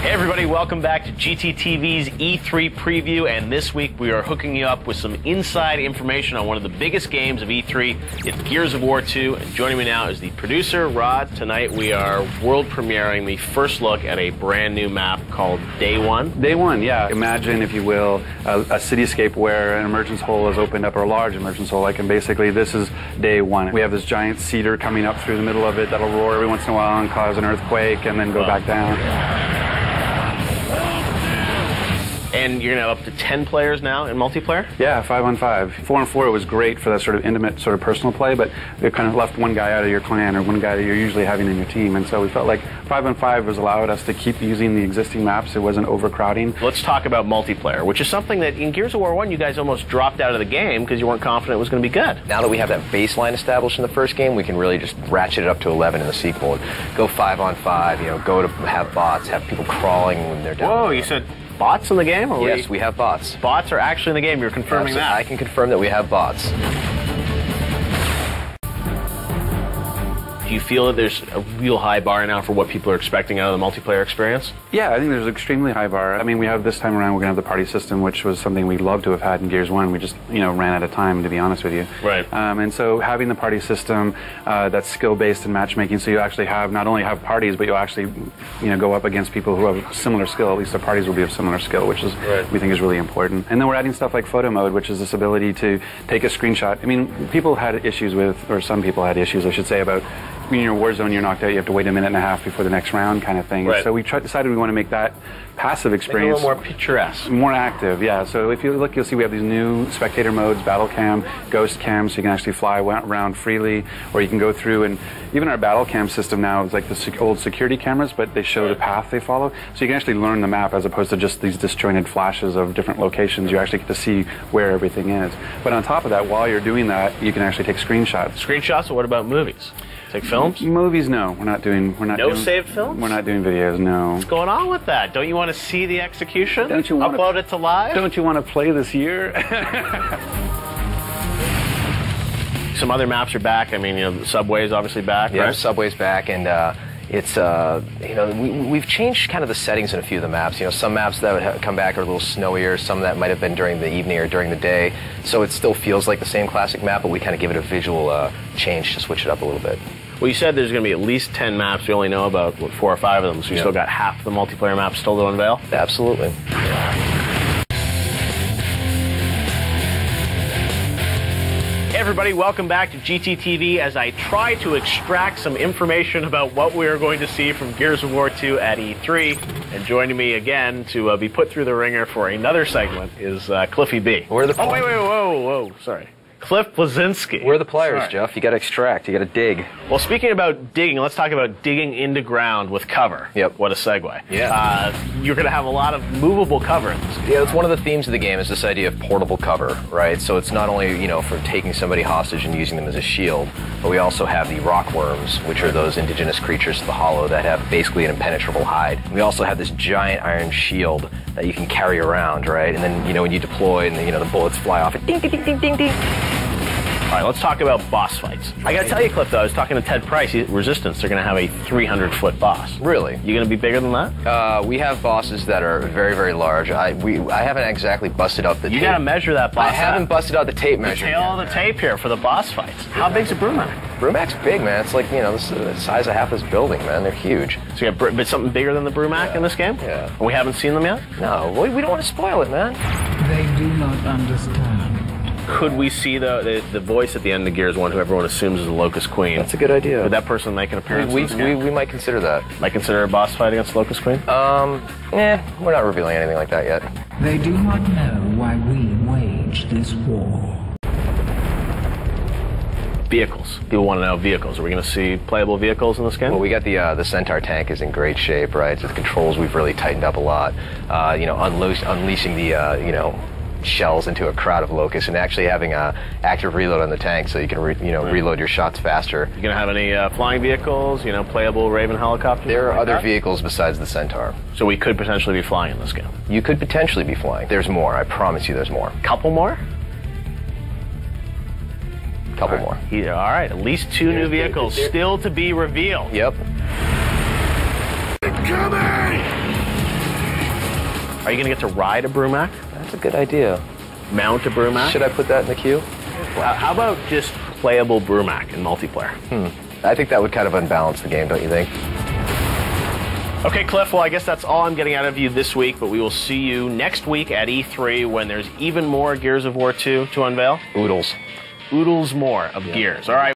Hey everybody, welcome back to GTTV's E3 preview, and this week we are hooking you up with some inside information on one of the biggest games of E3. It's Gears of War 2, and joining me now is the producer, Rod. Tonight we are world premiering the first look at a brand new map called Day One. Day One, yeah. Imagine, if you will, a cityscape where an emergence hole is opened up, or a large emergence hole, and basically this is Day One. We have this giant cedar coming up through the middle of it that'll roar every once in a while and cause an earthquake and then go back down. And you're going to have up to 10 players now in multiplayer? Yeah, 5-on-5. 4-on-4 was great for that sort of intimate, sort of personal play, but it kind of left one guy out of your clan or one guy that you're usually having in your team. And so we felt like 5-on-5 was allowed us to keep using the existing maps. It wasn't overcrowding. Let's talk about multiplayer, which is something that in Gears of War 1 you guys almost dropped out of the game because you weren't confident it was going to be good. Now that we have that baseline established in the first game, we can really just ratchet it up to 11 in the sequel. Go 5-on-5, you know, go to have bots, have people crawling when they're down. Whoa, you said bots in the game? Or yes, we have bots. Bots are actually in the game. You're confirming that? I can confirm that we have bots. Do you feel that there's a real high bar now for what people are expecting out of the multiplayer experience? Yeah, I think there's an extremely high bar. I mean, we have this time around, we're going to have the party system, which was something we'd love to have had in Gears 1. We just, you know, ran out of time, to be honest with you. Right. And so having the party system that's skill-based and matchmaking, so you actually have, not only have parties, but you'll actually, you know, go up against people who have similar skill. At least the parties will be of similar skill, which is, we think is really important. And then we're adding stuff like photo mode, which is this ability to take a screenshot. I mean, people had issues with, or some people had issues, I should say, about in your war zone, you're knocked out, you have to wait a minute and a half before the next round kind of thing. Right. So we decided we want to make that passive experience a little more picturesque. More active, yeah. So if you look, you'll see we have these new spectator modes, battle cam, ghost cam, so you can actually fly around freely, or you can go through, and even our battle cam system now is like the old security cameras, but they show the path they follow. So you can actually learn the map as opposed to just these disjointed flashes of different locations. You actually get to see where everything is. But on top of that, while you're doing that, you can actually take screenshots. Screenshots, or what about movies? Take films? Movies, no. We're not doing. No saved films? We're not doing videos, no. What's going on with that? Don't you want to see the execution? Don't you want upload it to live? Don't you want to play this year? Some other maps are back. I mean, you know, the Subway's obviously back, yeah, right? Subway's back, and it's you know, we've changed kind of the settings in a few of the maps. You know, some maps that would come back are a little snowier, some that might have been during the evening or during the day, so it still feels like the same classic map, but we kind of give it a visual change to switch it up a little bit. Well, you said there's going to be at least 10 maps. We only know about, what, 4 or 5 of them, so you still got half the multiplayer maps still to unveil? Absolutely. Hey everybody, welcome back to GTTV as I try to extract some information about what we are going to see from Gears of War 2 at E3. And joining me again to be put through the ringer for another segment is Cliffy B. We're the whoa, sorry. Cliff Blazinski. We're the players, Jeff. You got to extract. You got to dig. Well, speaking about digging, let's talk about digging into ground with cover. Yep. What a segue. Yeah. You're going to have a lot of movable cover in this game. Yeah, that's one of the themes of the game is this idea of portable cover, right? So it's not only, you know, for taking somebody hostage and using them as a shield, but we also have the rock worms, which are those indigenous creatures of the Hollow that have basically an impenetrable hide. We also have this giant iron shield that you can carry around, right? And then, you know, when you deploy and, you know, the bullets fly off, and ding, ding, ding, ding, ding, ding. All right, let's talk about boss fights. I got to tell you, Cliff, though, I was talking to Ted Price. Resistance, they're going to have a 300-foot boss. Really? You going to be bigger than that? We have bosses that are very, very large. I haven't exactly busted out the tape. You got to measure that boss. I haven't busted out the tape measure. Detail the tape here for the boss fights. How big's a Brumac? Brumac's big, man. It's like, you know, the size of half this building, man. They're huge. So you have something bigger than the Brumac in this game? Yeah. And we haven't seen them yet? No, we don't want to spoil it, man. They do not understand. Could we see the voice at the end of Gears 1, who everyone assumes is the Locust Queen? That's a good idea. Would that person make an appearance? We might consider that. Might consider a boss fight against Locust Queen? We're not revealing anything like that yet. They do not know why we wage this war. Vehicles. People want to know vehicles. Are we going to see playable vehicles in this game? Well, we got the Centaur tank is in great shape, right? So the controls we've really tightened up a lot. You know, unleashing the you know, shells into a crowd of locusts and actually having active reload on the tank, so you can reload your shots faster. You gonna have any flying vehicles? You know, playable Raven helicopters? There are other vehicles besides the Centaur. So we could potentially be flying in this game. You could potentially be flying. There's more. I promise you, there's more. Couple more? Couple more. Yeah, all right, at least 2 new vehicles still to be revealed. Yep. Incoming! Are you going to get to ride a Brumac? That's a good idea. Mount a Brumac? Should I put that in the queue? How about just playable Brumac in multiplayer? I think that would kind of unbalance the game, don't you think? Okay, Cliff, well, I guess that's all I'm getting out of you this week, but we will see you next week at E3 when there's even more Gears of War 2 to unveil. Oodles. Oodles more of Gears. All right.